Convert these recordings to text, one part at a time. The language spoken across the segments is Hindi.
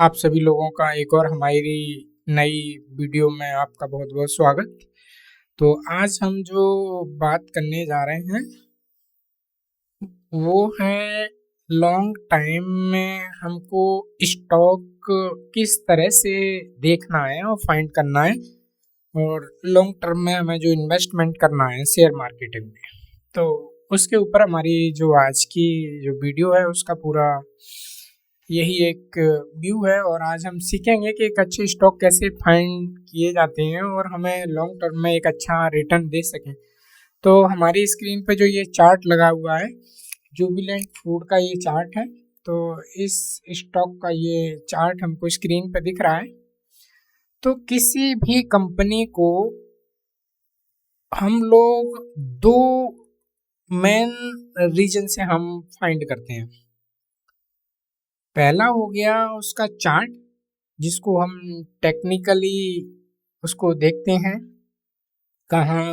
आप सभी लोगों का एक और हमारी नई वीडियो में आपका बहुत बहुत स्वागत। तो आज हम जो बात करने जा रहे हैं वो है लॉन्ग टाइम में हमको स्टॉक किस तरह से देखना है और फाइंड करना है, और लॉन्ग टर्म में हमें जो इन्वेस्टमेंट करना है शेयर मार्केटिंग में। तो उसके ऊपर हमारी जो आज की जो वीडियो है उसका पूरा यही एक व्यू है, और आज हम सीखेंगे कि एक अच्छे स्टॉक कैसे फाइंड किए जाते हैं और हमें लॉन्ग टर्म में एक अच्छा रिटर्न दे सकें। तो हमारी स्क्रीन पे जो ये चार्ट लगा हुआ है, जुबिलेंट फूड का ये चार्ट है। तो इस स्टॉक का ये चार्ट हमको स्क्रीन पे दिख रहा है। तो किसी भी कंपनी को हम लोग दो मेन रीजन से हम फाइंड करते हैं। पहला हो गया उसका चार्ट, जिसको हम टेक्निकली उसको देखते हैं, कहाँ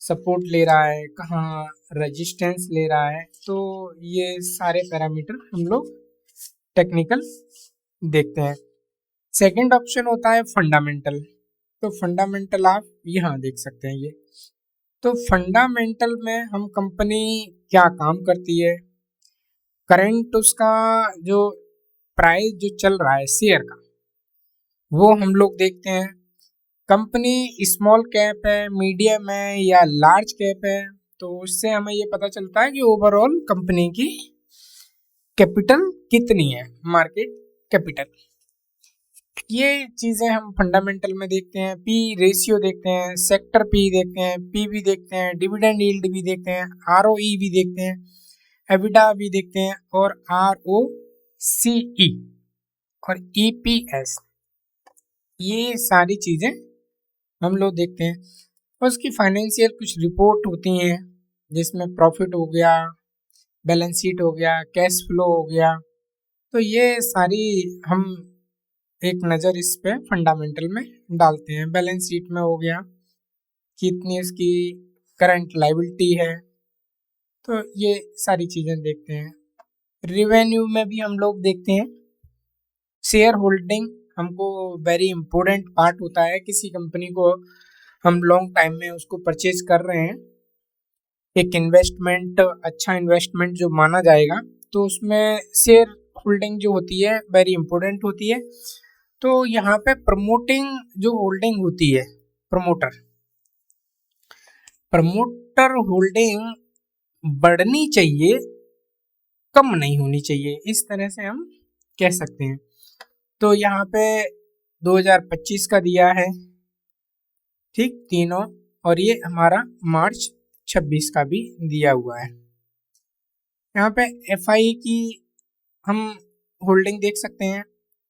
सपोर्ट ले रहा है, कहाँ रेजिस्टेंस ले रहा है। तो ये सारे पैरामीटर हम लोग टेक्निकल देखते हैं। सेकंड ऑप्शन होता है फंडामेंटल। तो फंडामेंटल आप यहाँ देख सकते हैं ये। तो फंडामेंटल में हम कंपनी क्या काम करती है, करंट उसका जो प्राइस जो चल रहा है शेयर का, वो हम लोग देखते हैं। कंपनी स्मॉल कैप है, मीडियम है या लार्ज कैप है, तो उससे हमें ये पता चलता है कि ओवरऑल कंपनी की कैपिटल कितनी है, मार्केट कैपिटल। ये चीजें हम फंडामेंटल में देखते हैं। पी रेशियो देखते हैं, सेक्टर पी देखते हैं, पीवी देखते हैं, डिविडेंड यील्ड भी देखते हैं, आरओई भी देखते हैं, एबिडा भी देखते हैं, और आरओसीई और ईपीएस, ये सारी चीजें हम लोग देखते हैं। और उसकी फाइनेंशियल कुछ रिपोर्ट होती हैं, जिसमें प्रॉफिट हो गया, बैलेंस शीट हो गया, कैश फ्लो हो गया। तो ये सारी हम एक नज़र इस पे फंडामेंटल में डालते हैं। बैलेंस शीट में हो गया कितनी इसकी करंट लायबिलिटी है, तो ये सारी चीज़ें देखते हैं। रिवेन्यू में भी हम लोग देखते हैं। शेयर होल्डिंग हमको वेरी इंपॉर्टेंट पार्ट होता है। किसी कंपनी को हम लॉन्ग टाइम में उसको परचेज कर रहे हैं, एक इन्वेस्टमेंट, अच्छा इन्वेस्टमेंट जो माना जाएगा, तो उसमें शेयर होल्डिंग जो होती है वेरी इंपॉर्टेंट होती है। तो यहाँ पे प्रमोटिंग जो होल्डिंग होती है, प्रमोटर प्रमोटर होल्डिंग बढ़नी चाहिए, कम नहीं होनी चाहिए, इस तरह से हम कह सकते हैं। तो यहाँ पे 2025 का दिया है, ठीक, तीनों, और ये हमारा मार्च 26 का भी दिया हुआ है। यहाँ पे एफआई की हम होल्डिंग देख सकते हैं,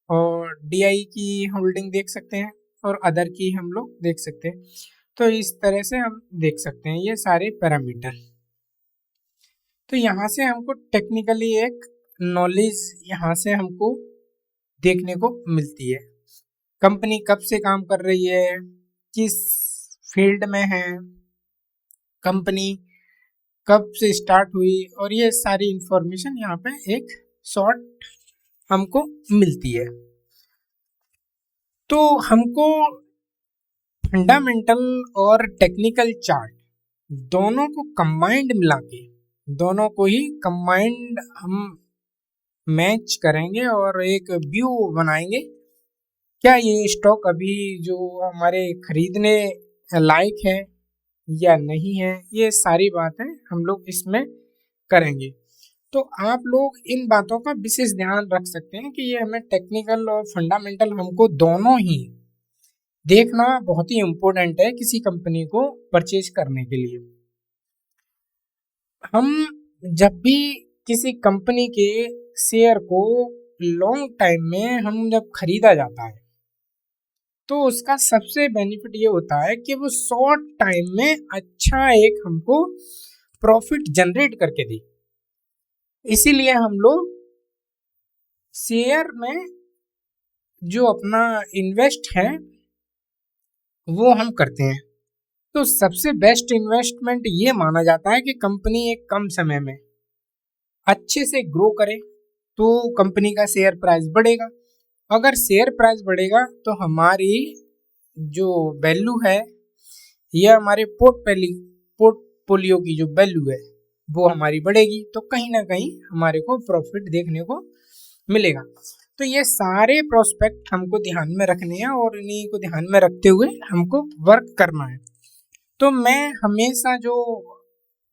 और डीआई की होल्डिंग देख सकते हैं, और अदर की हम लोग देख सकते हैं। तो इस तरह से हम देख सकते हैं ये सारे पैरामीटर। तो यहाँ से हमको टेक्निकली एक नॉलेज यहाँ से हमको देखने को मिलती है। कंपनी कब से काम कर रही है, किस फील्ड में है, कंपनी कब से स्टार्ट हुई, और ये सारी इंफॉर्मेशन यहाँ पे एक शॉर्ट हमको मिलती है। तो हमको फंडामेंटल और टेक्निकल चार्ट दोनों को कंबाइंड मिला के, दोनों को ही कंबाइंड हम मैच करेंगे और एक व्यू बनाएंगे। क्या ये स्टॉक अभी जो हमारे खरीदने लायक है या नहीं है, ये सारी बातें हम लोग इसमें करेंगे। तो आप लोग इन बातों का विशेष ध्यान रख सकते हैं कि ये हमें टेक्निकल और फंडामेंटल हमको दोनों ही देखना बहुत ही इम्पोर्टेंट है किसी कंपनी को परचेज करने के लिए। हम जब भी किसी कंपनी के शेयर को लॉन्ग टाइम में हम जब खरीदा जाता है, तो उसका सबसे बेनिफिट ये होता है कि वो शॉर्ट टाइम में अच्छा एक हमको प्रॉफिट जनरेट करके दे। इसीलिए हम लोग शेयर में जो अपना इन्वेस्ट है वो हम करते हैं। तो सबसे बेस्ट इन्वेस्टमेंट ये माना जाता है कि कंपनी एक कम समय में अच्छे से ग्रो करे, तो कंपनी का शेयर प्राइस बढ़ेगा। अगर शेयर प्राइस बढ़ेगा तो हमारी जो वैल्यू है या हमारे पोर्टफोलियो की जो वैल्यू है वो हमारी बढ़ेगी, तो कहीं ना कहीं हमारे को प्रॉफिट देखने को मिलेगा। तो ये सारे प्रोस्पेक्ट हमको ध्यान में रखने हैं और इन्हीं को ध्यान में रखते हुए हमको वर्क करना है। तो मैं हमेशा जो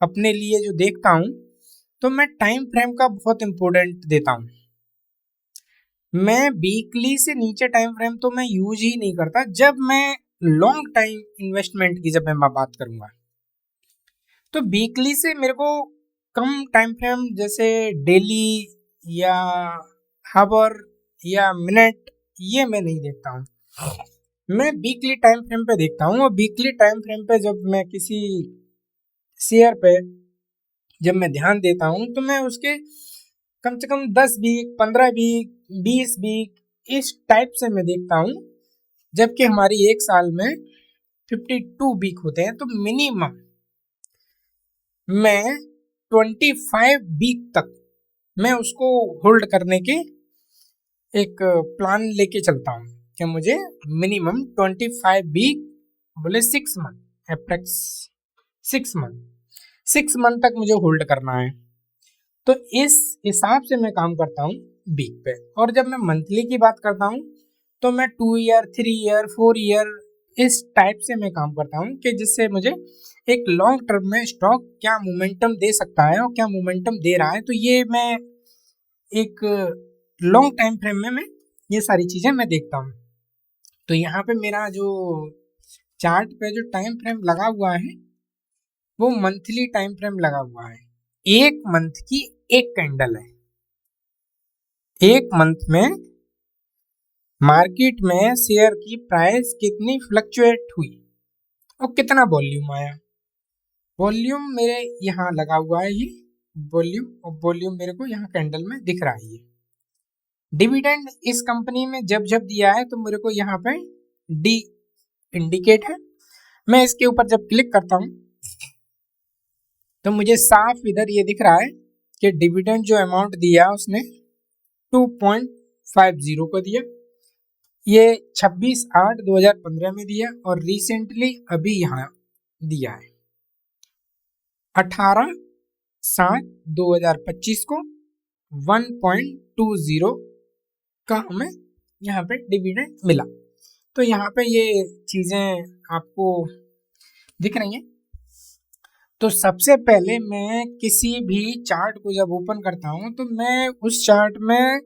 अपने लिए जो देखता हूँ, तो मैं टाइम फ्रेम का बहुत इम्पोर्टेंट देता हूँ। मैं वीकली से नीचे टाइम फ्रेम तो मैं यूज ही नहीं करता। जब मैं लॉन्ग टाइम इन्वेस्टमेंट की जब मैं बात करूंगा, तो वीकली से मेरे को कम टाइम फ्रेम जैसे डेली या हावर या मिनट, ये मैं नहीं देखता हूँ। मैं वीकली टाइम फ्रेम पे देखता हूँ, और वीकली टाइम फ्रेम पे जब मैं किसी शेयर पे जब मैं ध्यान देता हूँ, तो मैं उसके कम से कम 10 वीक, 15 वीक, 20 वीक इस टाइप से मैं देखता हूँ। जबकि हमारी एक साल में 52 वीक होते हैं, तो मिनिमम मैं 25 वीक तक मैं उसको होल्ड करने के एक प्लान लेके चलता हूँ कि मुझे मिनिमम 25 वीक बोले 6 मंथ अप्रैक्स 6 मंथ तक मुझे होल्ड करना है। तो इस हिसाब से मैं काम करता हूँ वीक पे। और जब मैं मंथली की बात करता हूँ, तो मैं 2 ईयर, 3 ईयर, 4 ईयर इस टाइप से मैं काम करता हूँ कि जिससे मुझे एक लॉन्ग टर्म में स्टॉक क्या मोमेंटम दे सकता है और क्या मोमेंटम दे रहा है। तो ये मैं एक लॉन्ग टाइम फ्रेम में मैं ये सारी चीज़ें मैं देखता हूँ। तो यहाँ पे मेरा जो चार्ट पे जो टाइम फ्रेम लगा हुआ है, वो मंथली टाइम फ्रेम लगा हुआ है। एक मंथ की एक कैंडल है। एक मंथ में मार्केट में शेयर की प्राइस कितनी फ्लक्चुएट हुई और कितना वॉल्यूम आया। वॉल्यूम मेरे यहाँ लगा हुआ है, ये वॉल्यूम, और वॉल्यूम मेरे को यहाँ कैंडल में दिख रहा है। ये डिविडेंड इस कंपनी में जब जब दिया है, तो मेरे को यहाँ पे डी इंडिकेट है। मैं इसके ऊपर जब क्लिक करता हूँ, तो मुझे साफ इधर ये दिख रहा है कि डिविडेंड जो अमाउंट दिया उसने 2.50 को दिया। ये 26/8/2015 में दिया, और रिसेंटली अभी यहाँ दिया है 18/7/2025 को 1.20 का हमें यहाँ पे डिविडेंड मिला। तो यहाँ पे ये चीजें आपको दिख रही हैं। तो सबसे पहले मैं किसी भी चार्ट को जब ओपन करता हूँ, तो मैं उस चार्ट में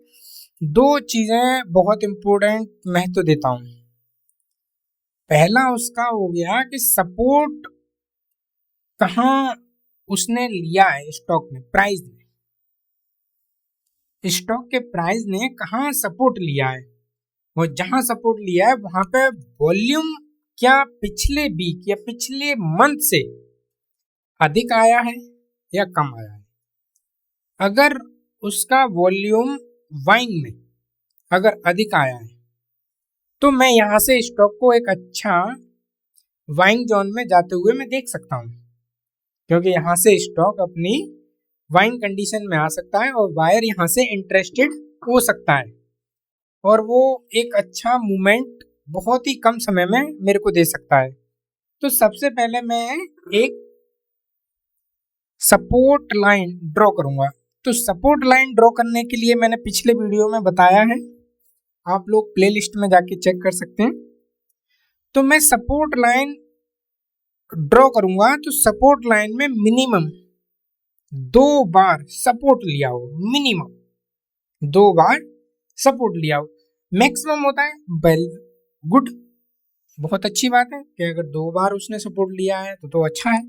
2 चीजें बहुत इंपॉर्टेंट महत्व देता हूँ। पहला उसका हो गया कि सपोर्ट कहाँ उसने लिया है, स्टॉक ने, प्राइस ने, स्टॉक के प्राइस ने कहाँ सपोर्ट लिया है, और जहां सपोर्ट लिया है वहां पे वॉल्यूम क्या पिछले वीक या पिछले मंथ से अधिक आया है या कम आया है। अगर उसका वॉल्यूम बाइंग में अगर अधिक आया है, तो मैं यहाँ से स्टॉक को एक अच्छा बाइंग जोन में जाते हुए मैं देख सकता हूँ, क्योंकि यहाँ से स्टॉक अपनी बाइंग कंडीशन में आ सकता है और बायर यहाँ से इंटरेस्टेड हो सकता है, और वो एक अच्छा मूवमेंट बहुत ही कम समय में मेरे को दे सकता है। तो सबसे पहले मैं एक सपोर्ट लाइन ड्रॉ करूंगा। तो सपोर्ट लाइन ड्रॉ करने के लिए मैंने पिछले वीडियो में बताया है, आप लोग प्लेलिस्ट में जाके चेक कर सकते हैं। तो मैं सपोर्ट लाइन ड्रॉ करूंगा, तो सपोर्ट लाइन में मिनिमम 2 बार सपोर्ट लिया हो, मिनिमम 2 बार सपोर्ट लिया हो। मैक्सिमम होता है वेल गुड, बहुत अच्छी बात है कि अगर 2 बार उसने सपोर्ट लिया है तो अच्छा है।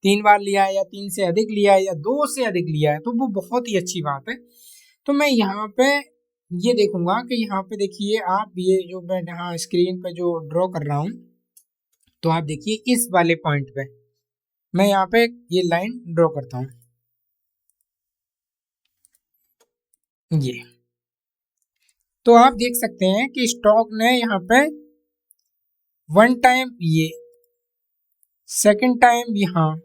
3 बार लिया है या 3 से अधिक लिया है या 2 से अधिक लिया है, तो वो बहुत ही अच्छी बात है। तो मैं यहाँ पे ये देखूंगा कि यहाँ पे देखिए आप, ये जो मैं यहाँ स्क्रीन पे जो ड्रॉ कर रहा हूँ, तो आप देखिए इस वाले पॉइंट पे मैं यहाँ पे ये लाइन ड्रॉ करता हूँ, ये तो आप देख सकते हैं कि स्टॉक ने यहाँ पे 1 टाइम, ये 2nd टाइम यहाँ,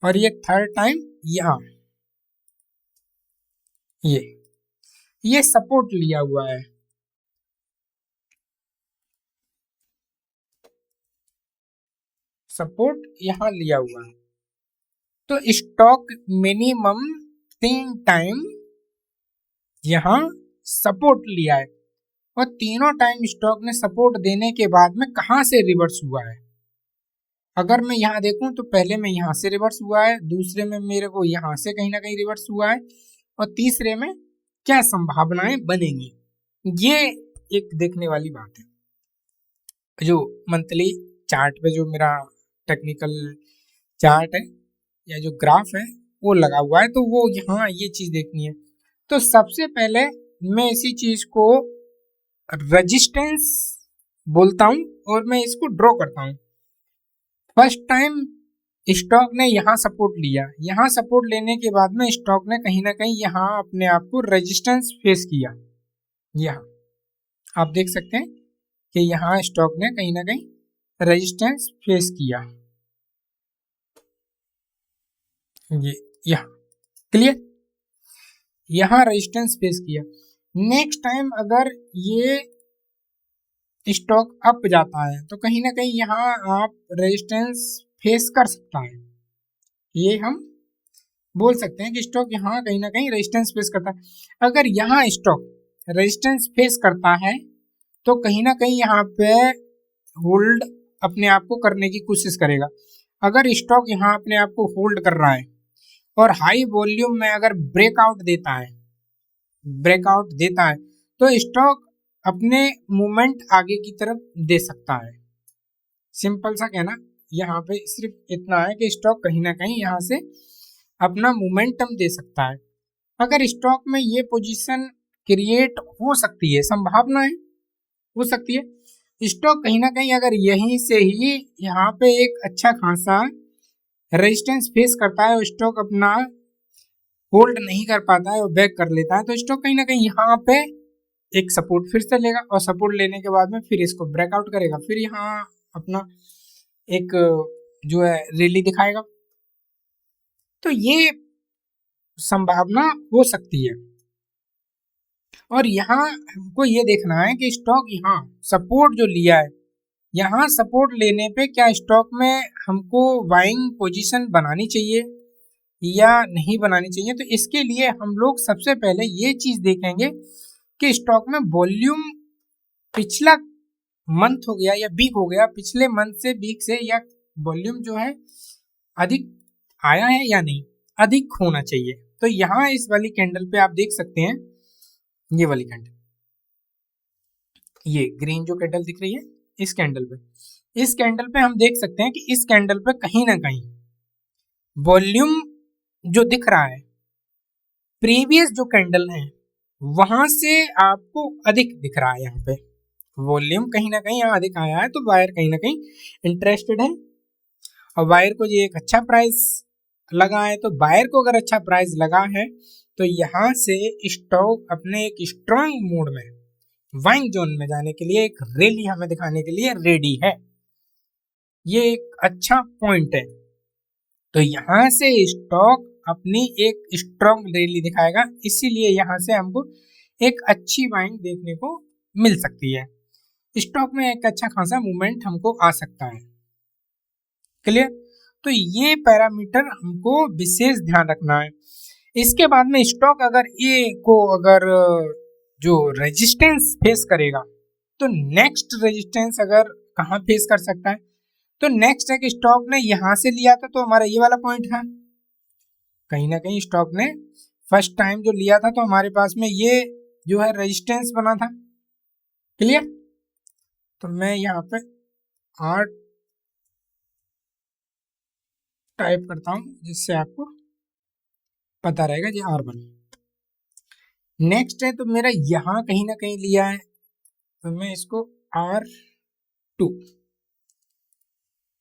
और ये 3rd टाइम यहाँ, ये ये सपोर्ट लिया हुआ है, सपोर्ट यहाँ लिया हुआ है। तो स्टॉक मिनिमम 3 टाइम यहाँ सपोर्ट लिया है और तीनों टाइम स्टॉक ने सपोर्ट देने के बाद में कहाँ से रिवर्स हुआ है। अगर मैं यहाँ देखूं तो पहले में यहाँ से रिवर्स हुआ है, दूसरे में मेरे को यहाँ से कहीं ना कहीं रिवर्स हुआ है और तीसरे में क्या संभावनाएं बनेंगी, ये एक देखने वाली बात है। जो मंथली चार्ट पे जो मेरा टेक्निकल चार्ट है या जो ग्राफ है वो लगा हुआ है, तो वो यहाँ ये चीज देखनी है। तो सबसे पहले मैं इसी चीज को रेजिस्टेंस बोलता हूँ और मैं इसको ड्रॉ करता हूँ। फर्स्ट टाइम स्टॉक ने यहाँ सपोर्ट लिया, यहाँ सपोर्ट लेने के बाद में स्टॉक ने कहीं ना कहीं यहाँ अपने आप को रेजिस्टेंस फेस किया। यहाँ आप देख सकते हैं कि यहाँ स्टॉक ने कहीं ना कहीं रेजिस्टेंस फेस किया, ये यहाँ क्लियर, यहाँ रेजिस्टेंस फेस किया। नेक्स्ट टाइम अगर ये स्टॉक अप जाता है तो कहीं ना कहीं यहाँ आप रेजिस्टेंस फेस कर सकता है, ये हम बोल सकते हैं कि स्टॉक यहाँ कहीं ना कहीं रेजिस्टेंस फेस करता है। अगर यहाँ स्टॉक रेजिस्टेंस फेस करता है तो कहीं ना कहीं यहाँ पे होल्ड अपने आप को करने की कोशिश करेगा। अगर स्टॉक यहाँ अपने आप को होल्ड कर रहा है और हाई वॉल्यूम में अगर ब्रेकआउट देता है तो स्टॉक अपने मूवमेंट आगे की तरफ दे सकता है। सिंपल सा कहना यहाँ पे सिर्फ इतना है कि स्टॉक कहीं ना कहीं यहाँ से अपना मोमेंटम दे सकता है। अगर स्टॉक में ये पोजीशन क्रिएट हो सकती है, संभावना है हो सकती है स्टॉक कहीं ना कहीं अगर यहीं से ही यहाँ पे एक अच्छा खासा रेजिस्टेंस फेस करता है और स्टॉक अपना होल्ड नहीं कर पाता है और बैक कर लेता है, तो स्टॉक कहीं ना कहीं यहाँ पे एक सपोर्ट फिर से लेगा और सपोर्ट लेने के बाद में फिर इसको ब्रेकआउट करेगा, फिर यहाँ अपना एक जो है रैली दिखाएगा। तो ये संभावना हो सकती है और यहाँ हमको ये देखना है कि स्टॉक यहाँ सपोर्ट जो लिया है, यहाँ सपोर्ट लेने पे क्या स्टॉक में हमको बाइंग पोजीशन बनानी चाहिए या नहीं बनानी चाहिए। तो इसके लिए हम लोग सबसे पहले ये चीज देखेंगे कि स्टॉक में वॉल्यूम पिछला मंथ हो गया या वीक हो गया, पिछले मंथ से वीक से या वॉल्यूम जो है अधिक आया है या नहीं, अधिक होना चाहिए। तो यहाँ इस वाली कैंडल पे आप देख सकते हैं, ये वाली कैंडल, ये ग्रीन जो कैंडल दिख रही है इस कैंडल पे हम देख सकते हैं कि इस कैंडल पे कहीं ना कहीं वॉल्यूम जो दिख रहा है प्रीवियस जो कैंडल है वहां से आपको अधिक दिख रहा है। यहाँ पे वॉल्यूम कहीं ना कहीं यहाँ अधिक आया है, तो बायर कहीं ना कहीं इंटरेस्टेड है और बायर को ये एक अच्छा प्राइस लगा है। तो बायर को अगर अच्छा प्राइस लगा है तो यहाँ से स्टॉक अपने एक स्ट्रॉन्ग मोड में बाइंग जोन में जाने के लिए, एक रैली हमें दिखाने के लिए रेडी है। ये एक अच्छा पॉइंट है। तो यहाँ से स्टॉक अपनी एक स्ट्रॉन्ग रैली दिखाएगा, इसीलिए यहाँ से हमको एक अच्छी बाइंग देखने को मिल सकती है। स्टॉक में एक अच्छा खासा मूवमेंट हमको आ सकता है। क्लियर? तो ये पैरामीटर हमको विशेष ध्यान रखना है। इसके बाद में स्टॉक अगर ये को अगर जो रेजिस्टेंस फेस करेगा तो नेक्स्ट रेजिस्टेंस अगर कहाँ फेस कर सकता है, तो नेक्स्ट है कि स्टॉक ने यहां से लिया था, तो हमारा ये वाला पॉइंट है। कहीं ना कहीं स्टॉक ने फर्स्ट टाइम जो लिया था तो हमारे पास में ये जो है रेजिस्टेंस बना था। क्लियर? तो मैं यहाँ पे R टाइप करता हूं जिससे आपको पता रहेगा जी R1। नेक्स्ट है तो मेरा यहाँ कहीं ना कहीं लिया है, तो मैं इसको R2,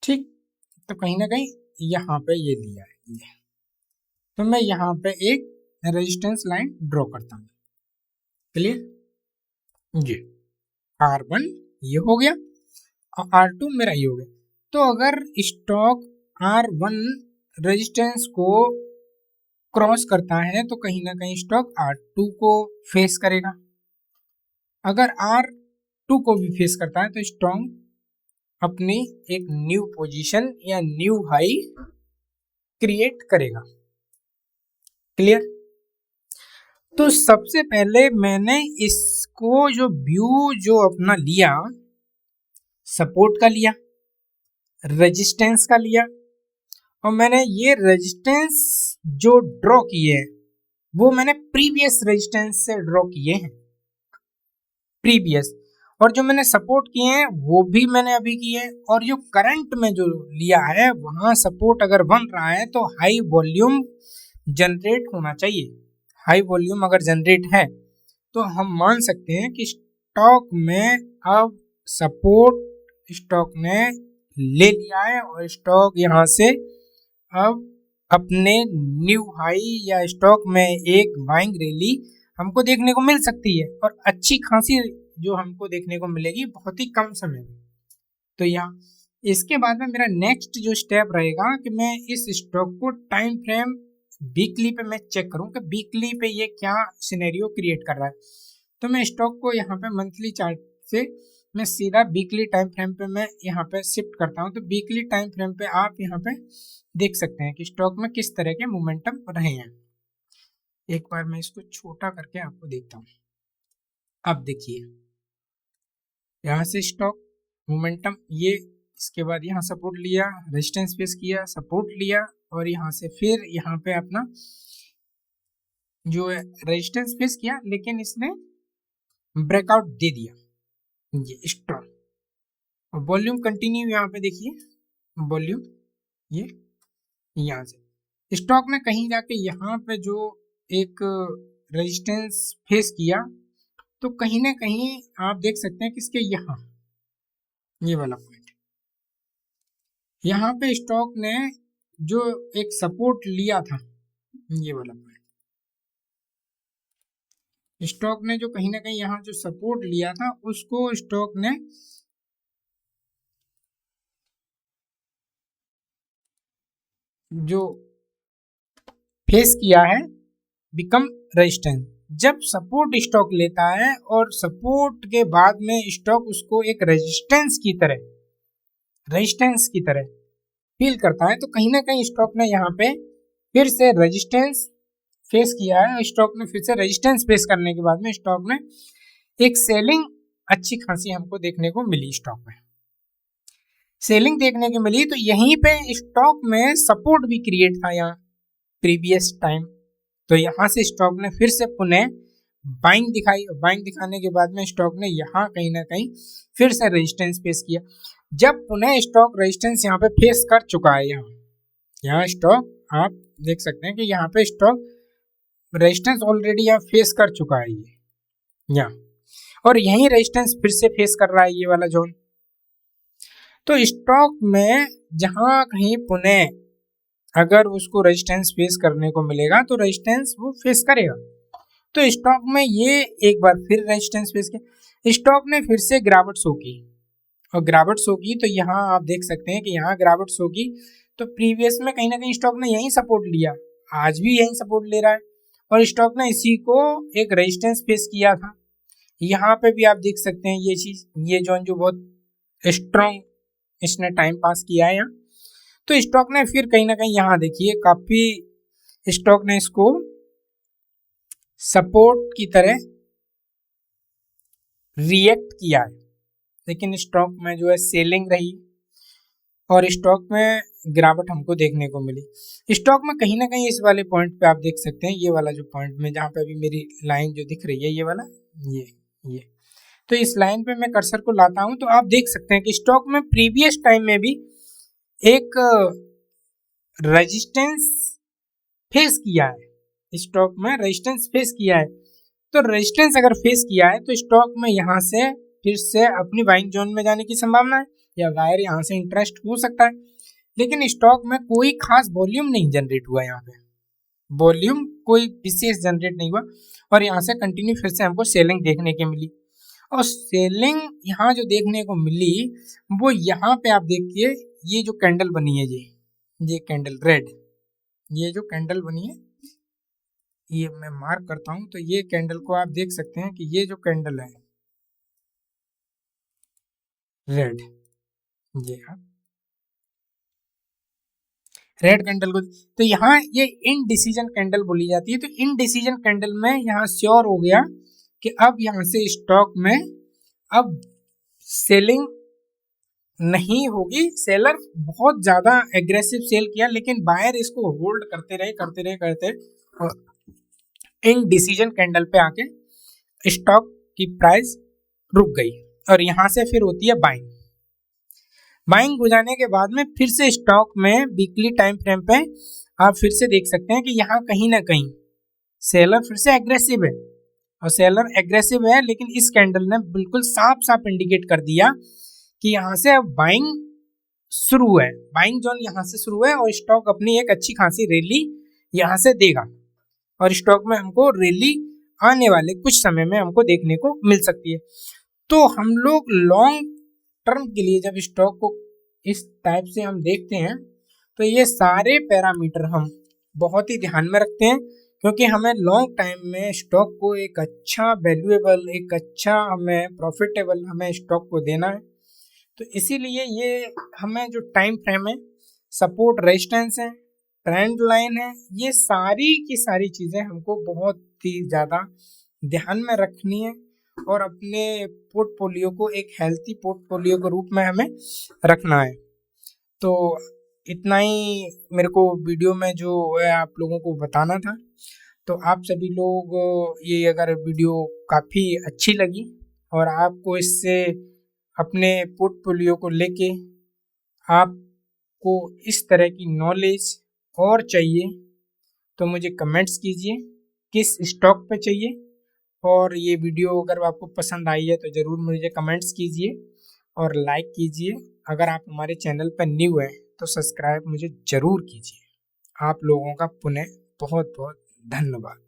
ठीक, तो कहीं ना कहीं यहाँ पे ये लिया है ये। तो मैं यहाँ पे एक रेजिस्टेंस लाइन ड्रॉ करता हूँ। क्लियर? जी, R1 ये हो गया और R2 मेरा ये हो गया। तो अगर स्टॉक R1 रेजिस्टेंस को क्रॉस करता है तो कहीं ना कहीं स्टॉक R2 को फेस करेगा। अगर R2 को भी फेस करता है तो स्टॉक अपनी एक न्यू पोजीशन या न्यू हाई क्रिएट करेगा। क्लियर? तो सबसे पहले मैंने इसको जो व्यू जो अपना लिया, सपोर्ट का लिया, रेजिस्टेंस का लिया, और मैंने ये रेजिस्टेंस जो ड्रॉ किए वो मैंने प्रीवियस रेजिस्टेंस से ड्रॉ किए हैं, प्रीवियस। और जो मैंने सपोर्ट किए हैं वो भी मैंने अभी किए हैं। और जो करंट में जो लिया है वहां सपोर्ट अगर बन रहा है तो हाई वॉल्यूम जनरेट होना चाहिए। हाई वॉल्यूम अगर जनरेट है तो हम मान सकते हैं कि स्टॉक में अब सपोर्ट स्टॉक ने ले लिया है और स्टॉक यहाँ से अब अपने न्यू हाई या स्टॉक में एक बाइंग रैली हमको देखने को मिल सकती है, और अच्छी खासी जो हमको देखने को मिलेगी बहुत ही कम समय में। तो यहाँ इसके बाद में मेरा नेक्स्ट जो स्टेप रहेगा कि मैं इस स्टॉक को टाइम फ्रेम वीकली पे मैं चेक करूं कि वीकली पे ये क्या सिनेरियो क्रिएट कर रहा है। तो मैं स्टॉक को यहाँ पे मंथली चार्ट से मैं सीधा वीकली टाइम फ्रेम पे मैं यहाँ पे शिफ्ट करता हूँ। तो वीकली टाइम फ्रेम पे आप यहाँ पे देख सकते हैं कि स्टॉक में किस तरह के मोमेंटम रहे हैं। एक बार मैं इसको छोटा करके आपको देखता हूँ। अब देखिए यहाँ से स्टॉक मोमेंटम ये, इसके बाद यहाँ सपोर्ट लिया, रेजिस्टेंस फेस किया, सपोर्ट लिया, और यहाँ से फिर यहाँ पे अपना जो है रेजिस्टेंस फेस किया, लेकिन इसने ब्रेकआउट दे दिया ये स्ट्रॉन्ग। वॉल्यूम कंटिन्यू यहाँ पे देखिए, वॉल्यूम ये यहाँ से स्टॉक में कहीं जाके यहाँ पे जो एक रेजिस्टेंस फेस किया तो कहीं ना कहीं आप देख सकते हैं कि इसके यहाँ ये वाला पॉइंट, यहाँ पे स्टॉक ने जो एक सपोर्ट लिया था, ये वाला पॉइंट स्टॉक ने जो कहीं ना कहीं यहाँ जो सपोर्ट लिया था उसको स्टॉक ने जो फेस किया है बिकम रेजिस्टेंस। जब सपोर्ट स्टॉक लेता है और सपोर्ट के बाद में स्टॉक उसको एक रेजिस्टेंस की तरह फील करता है तो कहीं ना कहीं स्टॉक ने यहाँ पे फिर से रेजिस्टेंस फेस किया है। स्टॉक ने फिर से रेजिस्टेंस फेस करने के बाद में स्टॉक में एक सेलिंग अच्छी खासी हमको देखने को मिली, स्टॉक में सेलिंग देखने को मिली। तो यहीं पे स्टॉक में सपोर्ट भी क्रिएट था यहाँ प्रीवियस टाइम, तो यहाँ से स्टॉक ने फिर से पुनः बाइंग दिखाई, और बाइंग दिखाने के बाद में स्टॉक ने यहाँ कहीं ना कहीं फिर से रेजिस्टेंस फेस किया। जब पुनः स्टॉक रेजिस्टेंस यहाँ पे फेस कर चुका है, यहाँ स्टॉक आप देख सकते हैं कि यहाँ पे स्टॉक रेजिस्टेंस ऑलरेडी यहाँ फेस कर चुका है ये यहाँ, और यही रेजिस्टेंस फिर से फेस कर रहा है ये वाला जोन। तो स्टॉक में जहाँ कहीं पुनः अगर उसको रेजिस्टेंस फेस करने को मिलेगा तो रेजिस्टेंस वो फेस करेगा। तो स्टॉक में ये एक बार फिर रेजिस्टेंस फेस किया, स्टॉक ने फिर से गिरावट शो की, और गिरावट शो की तो यहाँ आप देख सकते हैं कि यहाँ गिरावट शो की तो प्रीवियस में कहीं ना कहीं स्टॉक ने यही सपोर्ट लिया, आज भी यही सपोर्ट ले रहा है, और स्टॉक ने इसी को एक रेजिस्टेंस फेस किया था। यहाँ पे भी आप देख सकते हैं ये चीज, ये जोन जो बहुत स्ट्रॉन्ग इसने टाइम पास किया है यहाँ। तो स्टॉक ने फिर कहीं ना कहीं यहाँ देखिए काफी स्टॉक ने इसको सपोर्ट की तरह रिएक्ट किया है, लेकिन स्टॉक में जो है सेलिंग रही और स्टॉक में गिरावट हमको देखने को मिली। स्टॉक में कहीं ना कहीं इस वाले पॉइंट पे आप देख सकते हैं, ये वाला जो पॉइंट में जहाँ पे अभी मेरी लाइन जो दिख रही है ये वाला, ये तो इस लाइन पे मैं कर्सर को लाता हूं तो आप देख सकते हैं कि स्टॉक में प्रीवियस टाइम में भी एक रेजिस्टेंस फेस किया है, स्टॉक में रेजिस्टेंस फेस किया है। तो रेजिस्टेंस अगर फेस किया है तो स्टॉक में यहाँ से फिर से अपनी बाइंग जोन में जाने की संभावना है, या वायर यहाँ से इंटरेस्ट हो सकता है। लेकिन स्टॉक में कोई खास वॉल्यूम नहीं जनरेट हुआ, यहाँ पे वॉल्यूम कोई विशेष जनरेट नहीं हुआ, और यहाँ से कंटिन्यू फिर से हमको सेलिंग देखने की मिली। और सेलिंग यहाँ जो देखने को मिली वो यहाँ पे आप देखिए, ये जो कैंडल बनी है ये कैंडल रेड, ये जो कैंडल बनी है ये मैं मार्क करता हूं, तो ये कैंडल को आप देख सकते हैं कि ये जो कैंडल है रेड, ये आप रेड कैंडल को, तो यहाँ ये इनडिसीजन कैंडल बोली जाती है। तो इनडिसीजन कैंडल में यहाँ श्योर हो गया कि अब यहाँ से स्टॉक में अब सेलिंग नहीं होगी। सेलर बहुत ज्यादा एग्रेसिव सेल किया, लेकिन बायर इसको होल्ड करते रहे और इन डिसीजन कैंडल पे आके स्टॉक की प्राइस रुक गई और यहां से फिर होती है बाइंग। बाइंग हो जाने के बाद में फिर से स्टॉक में वीकली टाइम फ्रेम पे आप फिर से देख सकते हैं कि यहाँ कहीं ना कहीं सेलर फिर से एग्रेसिव है, और सेलर एग्रेसिव है, लेकिन इस कैंडल ने बिल्कुल साफ साफ इंडिकेट कर दिया कि यहाँ से अब बाइंग शुरू है, बाइंग जोन यहाँ से शुरू है और स्टॉक अपनी एक अच्छी खासी रैली यहाँ से देगा और स्टॉक में हमको रैली आने वाले कुछ समय में हमको देखने को मिल सकती है। तो हम लोग लॉन्ग टर्म के लिए जब स्टॉक को इस टाइप से हम देखते हैं तो ये सारे पैरामीटर हम बहुत ही ध्यान में रखते हैं, क्योंकि हमें लॉन्ग टाइम में स्टॉक को एक अच्छा वैल्यूएबल, एक अच्छा हमें प्रॉफिटेबल हमें स्टॉक को देना है। तो इसीलिए ये हमें जो टाइम फ्रेम है, सपोर्ट रेजिस्टेंस है, ट्रेंड लाइन है, ये सारी की सारी चीज़ें हमको बहुत ही ज़्यादा ध्यान में रखनी है और अपने पोर्टफोलियो को एक हेल्थी पोर्टफोलियो के रूप में हमें रखना है। तो इतना ही मेरे को वीडियो में जो है आप लोगों को बताना था। तो आप सभी लोग ये अगर वीडियो काफ़ी अच्छी लगी और आपको इससे अपने पोर्टफोलियो को लेके आपको इस तरह की नॉलेज और चाहिए तो मुझे कमेंट्स कीजिए किस स्टॉक पे चाहिए, और ये वीडियो अगर आपको पसंद आई है तो ज़रूर मुझे कमेंट्स कीजिए और लाइक कीजिए। अगर आप हमारे चैनल पर न्यू हैं तो सब्सक्राइब मुझे ज़रूर कीजिए। आप लोगों का पुनः बहुत बहुत धन्यवाद।